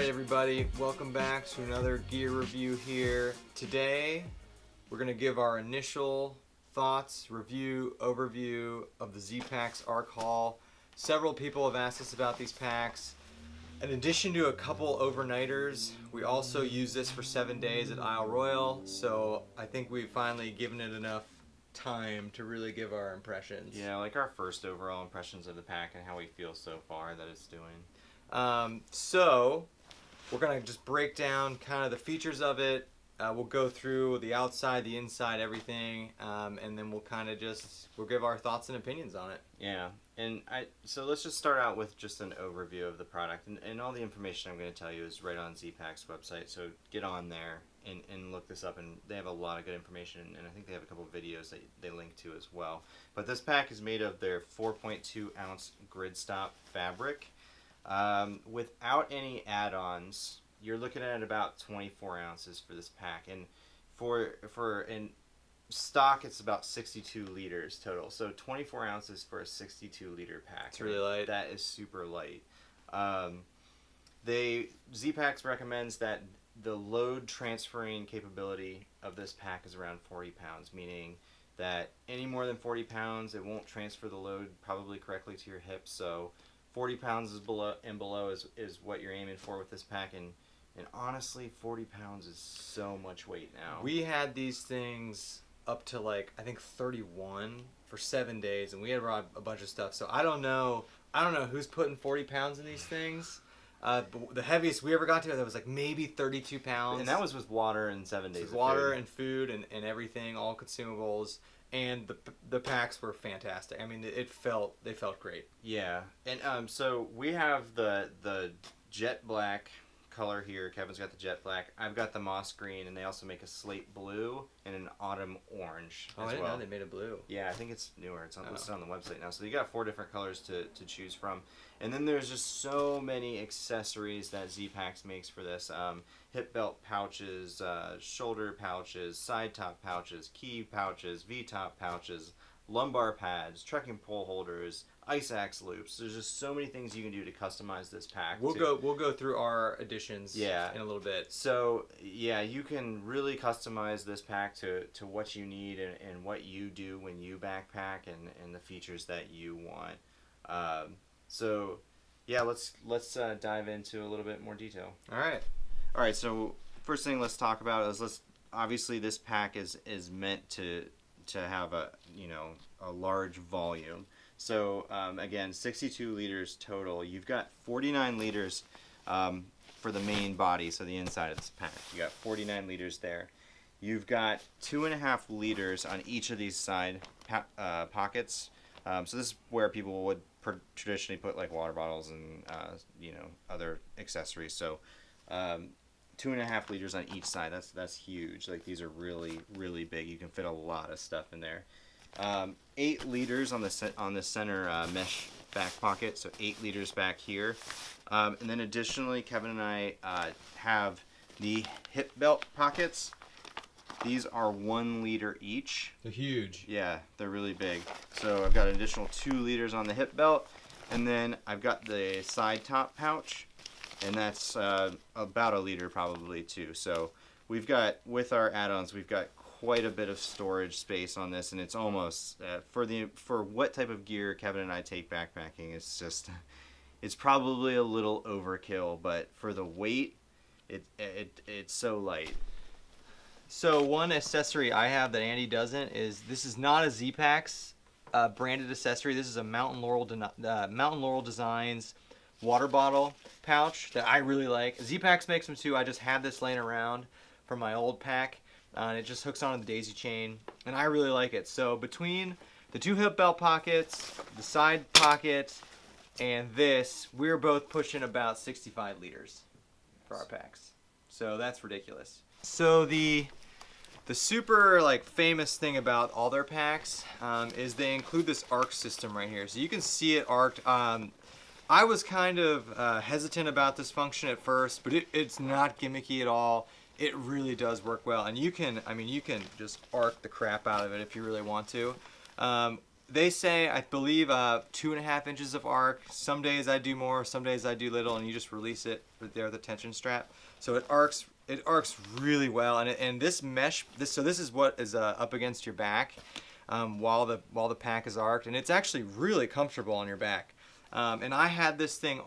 Alright everybody, welcome back to another gear review here. Today we're going to give our initial thoughts, review, overview of the Zpacks Arc Haul. Several people have asked us about these packs. In addition to a couple overnighters, we also use this for 7 days at Isle Royale, so I think we've finally given it enough time to really give our impressions. Yeah, like our first overall impressions of the pack and how we feel so far that it's doing. So we're going to just break down kind of the features of it. We'll go through the outside, the inside, everything, and then we'll kind of we'll give our thoughts and opinions on it. Yeah, and so let's just start out with just an overview of the product. And all the information I'm going to tell you is right on Zpacks' website, so get on there and look this up. And they have a lot of good information, and I think they have a couple of videos that they link to as well. But this pack is made of their 4.2 ounce grid stop fabric. Without any add-ons, you're looking at about 24 ounces for this pack, and in stock it's about 62 liters total. So 24 ounces for a 62 liter pack. It's really light. That is super light. Zpacks recommends that the load transferring capability of this pack is around 40 pounds, meaning that any more than 40 pounds, it won't transfer the load probably correctly to your hips. So 40 pounds is below is what you're aiming for with this pack, and honestly, 40 pounds is so much weight now. We had these things up to like I think 31 for 7 days, and we had brought a bunch of stuff. So I don't know who's putting 40 pounds in these things. But the heaviest we ever got to, that was like maybe 32 pounds. And that was with water and 7 days. With water and food and everything, all consumables. And the packs were fantastic. I mean, they felt great. Yeah, and so we have the jet black color here. Kevin's got the jet black. I've got the moss green, and they also make a slate blue and an autumn orange. Oh, I didn't know they made a blue. Yeah, I think it's newer. It's listed on the website now. So you got 4 different colors to choose from. And then there's just so many accessories that Zpacks makes for this. Hip belt pouches, shoulder pouches, side top pouches, key pouches, V-top pouches, lumbar pads, trekking pole holders, ice axe loops. There's just so many things you can do to customize this pack. We'll go through our additions in a little bit. So yeah, you can really customize this pack to what you need and what you do when you backpack and the features that you want. So yeah, let's dive into a little bit more detail. All right, so first thing let's talk about is obviously this pack is meant to have a large volume. So again, 62 liters total. You've got 49 liters for the main body, so the inside of this pack. You got 49 liters there. You've got 2.5 liters on each of these side pockets. So this is where people would traditionally put like water bottles and other accessories. So 2.5 liters on each side. That's huge. Like, these are really, really big. You can fit a lot of stuff in there. 8 liters on the center mesh back pocket. So 8 liters back here. And then additionally, Kevin and I have the hip belt pockets. These are 1 liter each. They're huge. Yeah, they're really big. So I've got an additional 2 liters on the hip belt, and then I've got the side top pouch, and that's about 1 liter probably too. So we've got, with our add-ons, we've got quite a bit of storage space on this, and it's almost for what type of gear Kevin and I take backpacking, it's probably a little overkill, but for the weight, it's so light. So one accessory I have that Andy doesn't is, this is not a Zpacks branded accessory. This is a Mountain Laurel Designs water bottle pouch that I really like. Zpacks makes them too. I just had this laying around from my old pack, and it just hooks onto the daisy chain, and I really like it. So between the 2 hip belt pockets, the side pocket, and this, we're both pushing about 65 liters for our packs. So that's ridiculous. So the super famous thing about all their packs is they include this arc system right here. So you can see it arced. I was kind of hesitant about this function at first, but it's not gimmicky at all. It really does work well, and you can just arc the crap out of it if you really want to. they say, I believe, 2.5 inches of arc. Some days I do more, some days I do little, and you just release it there with the tension strap. So it arcs really well, and this mesh, this is what is up against your back while the pack is arced, and it's actually really comfortable on your back. And I had this thing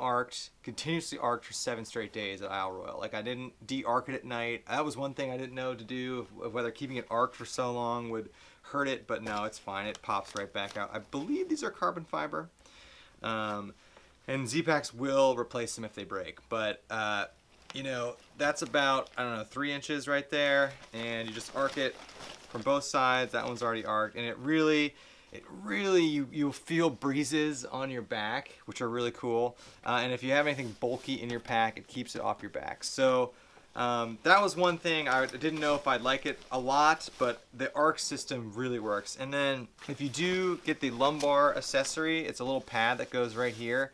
continuously arced for 7 straight days at Isle Royale. Like, I didn't de-arc it at night. That was one thing I didn't know to do, whether keeping it arced for so long would hurt it, but no, it's fine. It pops right back out. I believe these are carbon fiber. And Zpacks will replace them if they break. But, you know, that's about, I don't know, 3 inches right there. And you just arc it from both sides. That one's already arced. And it really, you'll feel breezes on your back, which are really cool. And if you have anything bulky in your pack, it keeps it off your back. So that was one thing. I didn't know if I'd like it a lot, but the arc system really works. And then if you do get the lumbar accessory, it's a little pad that goes right here.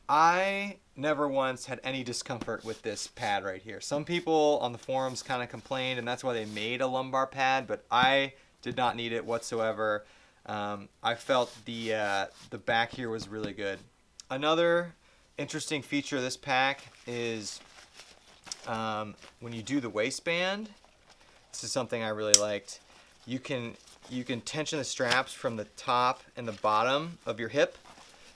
I never once had any discomfort with this pad right here. Some people on the forums kind of complained, and that's why they made a lumbar pad, but I did not need it whatsoever. I felt the back here was really good. Another interesting feature of this pack is when you do the waistband, this is something I really liked. You can tension the straps from the top and the bottom of your hip,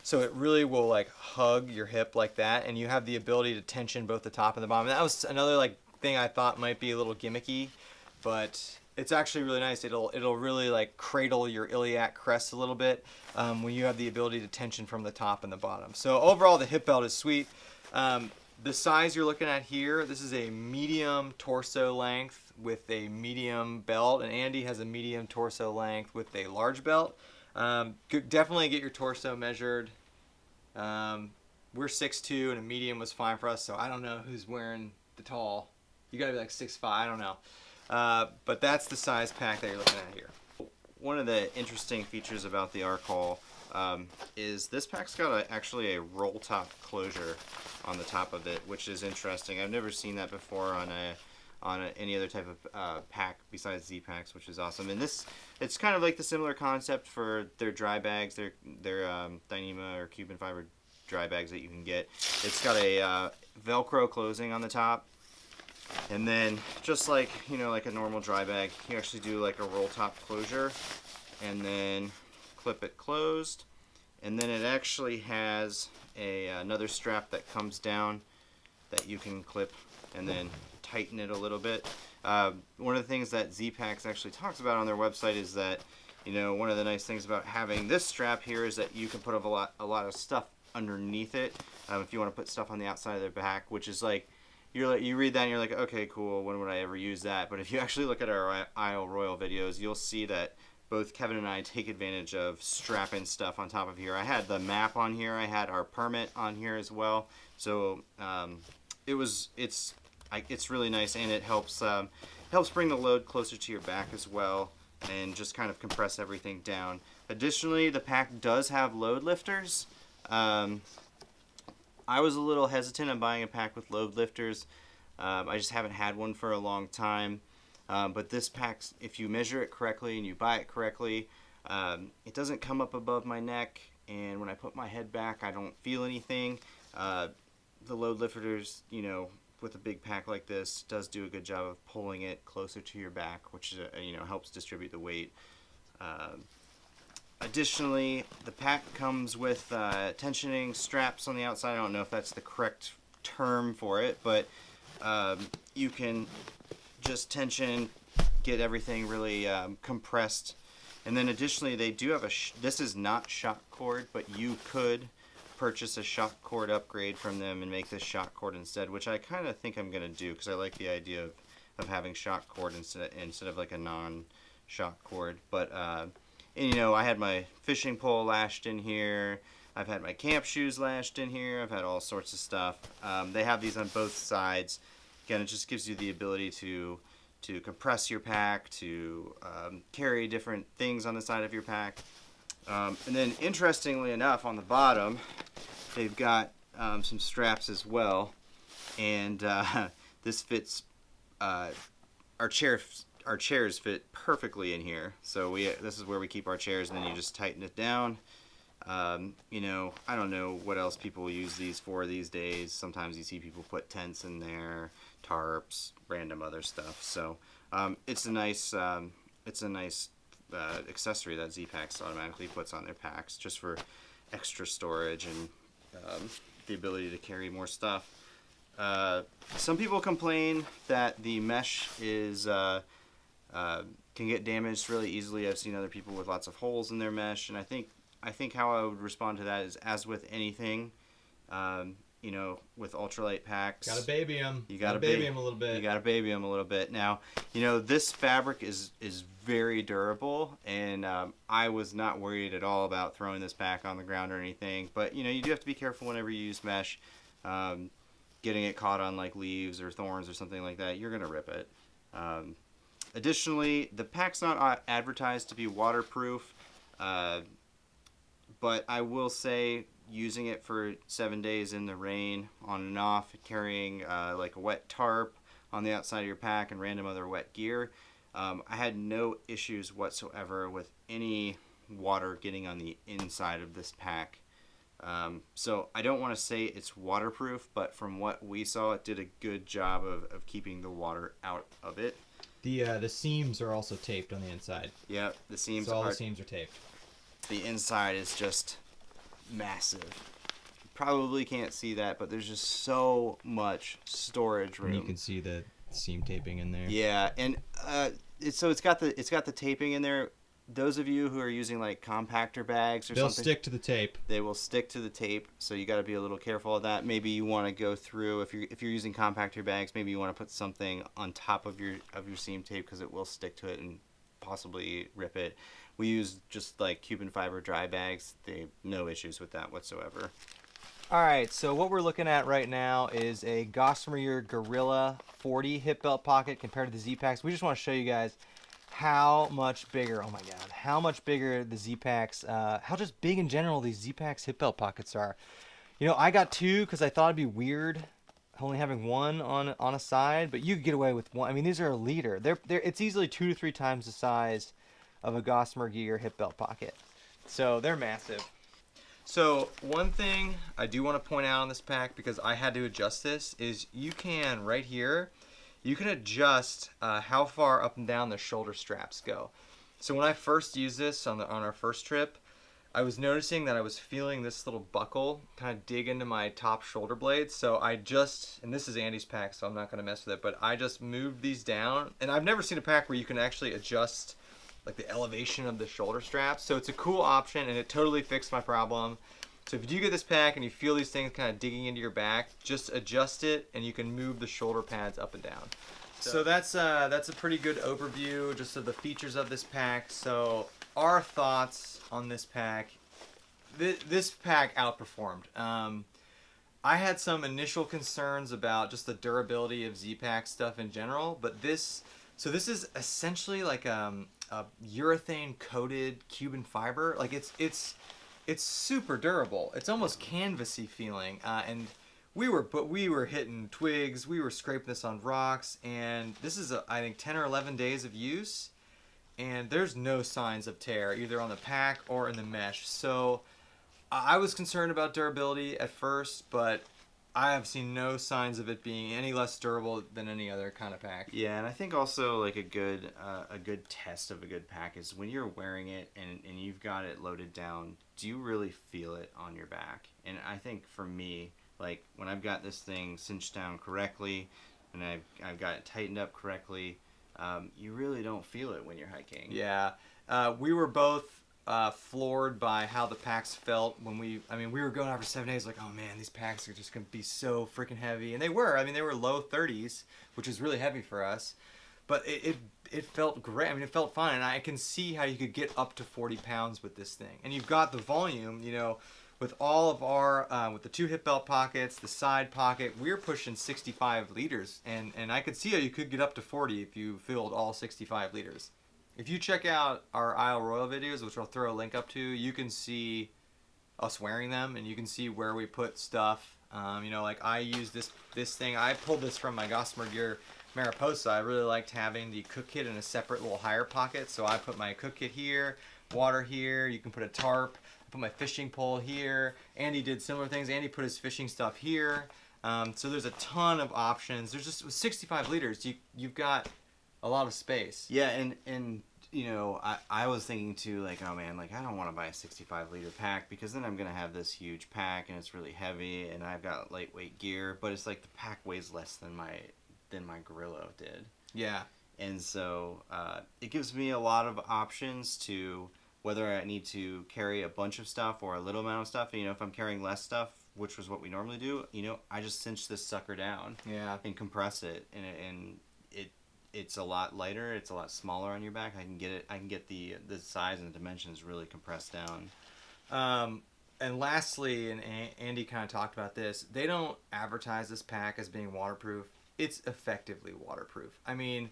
so it really will like hug your hip like that, and you have the ability to tension both the top and the bottom. And that was another like thing I thought might be a little gimmicky, but it's actually really nice. It'll really like cradle your iliac crest a little bit when you have the ability to tension from the top and the bottom. So overall, the hip belt is sweet. The size you're looking at here, this is a medium torso length with a medium belt, and Andy has a medium torso length with a large belt. Definitely get your torso measured. We're 6'2", and a medium was fine for us, so I don't know who's wearing the tall. You gotta be like 6'5", I don't know. But that's the size pack that you're looking at here. One of the interesting features about the arc haul is this pack's got actually a roll top closure on the top of it, which is interesting. I've never seen that before on any other type of pack besides Zpacks, which is awesome. And it's kind of like the similar concept for their dry bags, their Dyneema or Cuban fiber dry bags that you can get. It's got a Velcro closing on the top. And then, just like, you know, like a normal dry bag, you actually do like a roll top closure and then clip it closed. And then it actually has another strap that comes down that you can clip and then tighten it a little bit. One of the things that Zpacks actually talks about on their website is that, you know, one of the nice things about having this strap here is that you can put a lot of stuff underneath it if you want to put stuff on the outside of their back, which is like, you read that and you're like, okay, cool, when would I ever use that? But if you actually look at our Isle Royale videos, you'll see that both Kevin and I take advantage of strapping stuff on top of here. I had the map on here, I had our permit on here as well. So it's really nice, and it helps bring the load closer to your back as well, and just kind of compress everything down. Additionally, the pack does have load lifters. I was a little hesitant on buying a pack with load lifters. I just haven't had one for a long time. But this pack, if you measure it correctly and you buy it correctly, it doesn't come up above my neck, and when I put my head back, I don't feel anything. The load lifters, you know, with a big pack like this, does do a good job of pulling it closer to your back, which you know, helps distribute the weight. Additionally, the pack comes with tensioning straps on the outside. I don't know if that's the correct term for it, but you can just tension, get everything really compressed. And then additionally, they do have this is not shock cord, but you could purchase a shock cord upgrade from them and make this shock cord instead, which I kind of think I'm going to do, because I like the idea of having shock cord instead of like a non-shock cord. But and, you know, I had my fishing pole lashed in here. I've had my camp shoes lashed in here. I've had all sorts of stuff. They have these on both sides. Again, it just gives you the ability to compress your pack, to carry different things on the side of your pack. And then, interestingly enough, on the bottom, they've got some straps as well. And this fits our chair our chairs fit perfectly in here. So this is where we keep our chairs, and then you just tighten it down. You know, I don't know what else people use these for these days. Sometimes you see people put tents in there, tarps, random other stuff. So it's a nice accessory that Zpacks automatically puts on their packs, just for extra storage and the ability to carry more stuff. Some people complain that the mesh is can get damaged really easily. I've seen other people with lots of holes in their mesh, and I think how I would respond to that is, as with anything, you know, with ultralight packs, gotta baby them. You gotta baby them a little bit. You gotta baby them a little bit. Now, you know, this fabric is very durable, and I was not worried at all about throwing this pack on the ground or anything. But you know, you do have to be careful whenever you use mesh. Getting it caught on like leaves or thorns or something like that, you're gonna rip it. Additionally, the pack's not advertised to be waterproof, but I will say, using it for 7 days in the rain, on and off, carrying like a wet tarp on the outside of your pack and random other wet gear, I had no issues whatsoever with any water getting on the inside of this pack. So I don't want to say it's waterproof, but from what we saw, it did a good job of keeping the water out of it. The seams are also taped on the inside. Yeah, the seams. So all the seams are taped. The inside is just massive. You probably can't see that, but there's just so much storage room. And you can see the seam taping in there. Yeah, and it's got the taping in there. Those of you who are using like compactor bags or they'll something, stick to the tape. They will stick to the tape, so you got to be a little careful of that. Maybe you want to go through, if you're using compactor bags, maybe you want to put something on top of your seam tape, because it will stick to it and possibly rip it. We use just like Cuban fiber dry bags. No issues with that whatsoever. All right, so what we're looking at right now is a Gossamer Gorilla 40 hip belt pocket compared to the Zpacks. We just want to show you guys how much bigger, oh my god, how much bigger the Zpacks, how just big in general these Zpacks hip belt pockets are. You know, I got two because I thought it'd be weird only having one on a side, but you could get away with one. I mean, these are a liter. It's easily 2 to 3 times the size of a Gossamer Gear hip belt pocket. So they're massive. So one thing I do want to point out on this pack, because I had to adjust this, is you can, right here, you can adjust how far up and down the shoulder straps go. So when I first used this on our first trip, I was noticing that I was feeling this little buckle kind of dig into my top shoulder blades. So I just, and this is Andy's pack, so I'm not going to mess with it, but I just moved these down. And I've never seen a pack where you can actually adjust like the elevation of the shoulder straps. So it's a cool option, and it totally fixed my problem. So if you do get this pack and you feel these things kind of digging into your back, just adjust it and you can move the shoulder pads up and down. So that's a pretty good overview just of the features of this pack. So our thoughts on this pack, this pack outperformed. I had some initial concerns about just the durability of Zpacks stuff in general, but this is essentially like a urethane coated Cuban fiber. Like it's super durable. It's almost canvasy feeling, and we were hitting twigs, we were scraping this on rocks, and this is I think 10 or 11 days of use, and there's no signs of tear either on the pack or in the mesh. So I was concerned about durability at first, but I have seen no signs of it being any less durable than any other kind of pack. Yeah, and I think also like a good test of a good pack is when you're wearing it and you've got it loaded down, do you really feel it on your back? And I think for me, like when I've got this thing cinched down correctly and I've got it tightened up correctly, you really don't feel it when you're hiking. Yeah, we were both floored by how the packs felt when we were going out for 7 days, like, oh man, these packs are just gonna be so freaking heavy, and they were. I mean, they were low 30s, which is really heavy for us, but it felt great. I mean, it felt fine, and I can see how you could get up to 40 pounds with this thing, and you've got the volume, you know, with all of our with the 2 hip belt pockets, the side pocket, we're pushing 65 liters, and I could see how you could get up to 40 if you filled all 65 liters. If you check out our Isle Royal videos, which I'll throw a link up to, you can see us wearing them, and you can see where we put stuff. You know, like I use this thing. I pulled this from my Gossamer Gear Mariposa, I really liked having the cook kit in a separate little higher pocket. So I put my cook kit here, water here. You can put a tarp. I put my fishing pole here. Andy did similar things. Andy put his fishing stuff here. So there's a ton of options. There's just 65 liters. You've got a lot of space. Yeah, and you know, I was thinking too, like, oh man, like I don't want to buy a 65-liter pack because then I'm gonna have this huge pack and it's really heavy and I've got lightweight gear, but it's like the pack weighs less than my Grillo did. Yeah. And so it gives me a lot of options to whether I need to carry a bunch of stuff or a little amount of stuff. You know, if I'm carrying less stuff, which was what we normally do, you know, I just cinch this sucker down. Yeah. And compress it, and it's a lot lighter. It's a lot smaller on your back. I can get the size and the dimensions really compressed down. And lastly, and Andy kind of talked about this, they don't advertise this pack as being waterproof. It's effectively waterproof. I mean,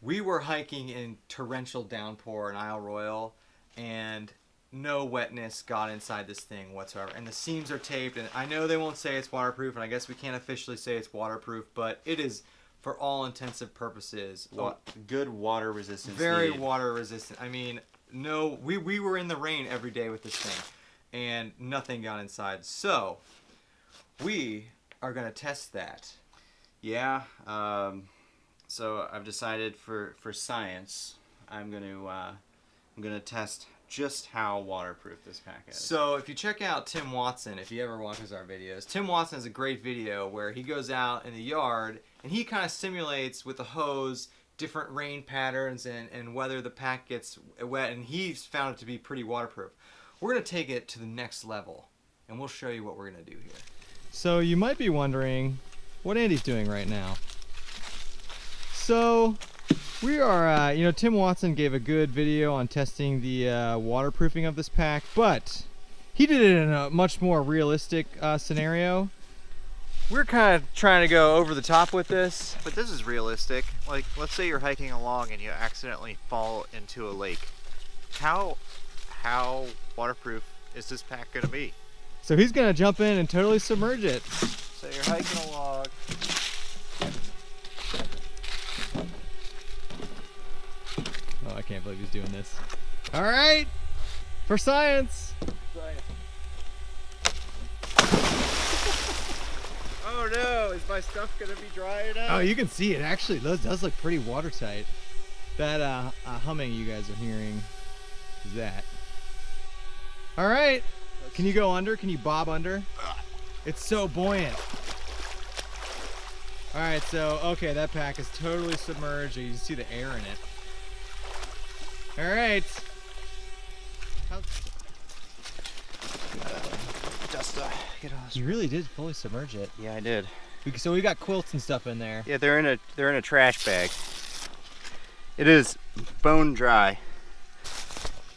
we were hiking in torrential downpour in Isle Royale, and no wetness got inside this thing whatsoever. And the seams are taped, and I know they won't say it's waterproof, and I guess we can't officially say it's waterproof, but it is, for all intensive purposes, good water resistance. Very needed. water resistant. I mean, no, we were in the rain every day with this thing, and nothing got inside. So we are gonna test that. Yeah. So I've decided for science, I'm gonna test just how waterproof this pack is. So if you check out Tim Watson, if he ever watches our videos, Tim Watson has a great video where he goes out in the yard and he kind of simulates with a hose different rain patterns and whether the pack gets wet, and he's found it to be pretty waterproof. We're going to take it to the next level, and we'll show you what we're going to do here. So you might be wondering what Andy's doing right now. So we are, you know, Tim Watson gave a good video on testing the waterproofing of this pack, but he did it in a much more realistic scenario. We're kind of trying to go over the top with this. But this is realistic. Like, let's say you're hiking along and you accidentally fall into a lake. How waterproof is this pack going to be? So he's going to jump in and totally submerge it. So you're hiking along. Oh, I can't believe he's doing this. All right, for science. Oh no, is my stuff going to be dry enough? Oh, you can see it actually does look pretty watertight. That humming you guys are hearing is that. All right, can you go under? Can you bob under? It's so buoyant. All right, so, okay, that pack is totally submerged. You can see the air in it. All right. You really did fully submerge it. Yeah, I did. So we got quilts and stuff in there. Yeah, they're in a trash bag. It is bone dry.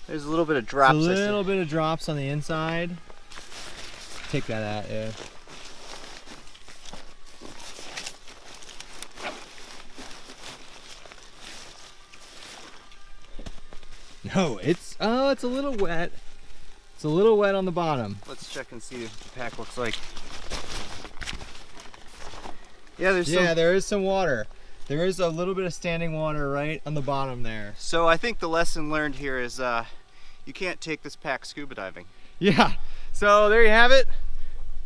There's a little bit of drops. A little bit of drops on the inside. Take that out, yeah. No, it's a little wet. It's a little wet on the bottom. Let's check and see what the pack looks like. Yeah, there is some water. There is a little bit of standing water right on the bottom there. So I think the lesson learned here is you can't take this pack scuba diving. Yeah, so there you have it.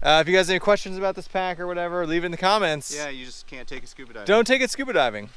If you guys have any questions about this pack or whatever, leave it in the comments. Yeah, you just can't take it scuba diving. Don't take it scuba diving.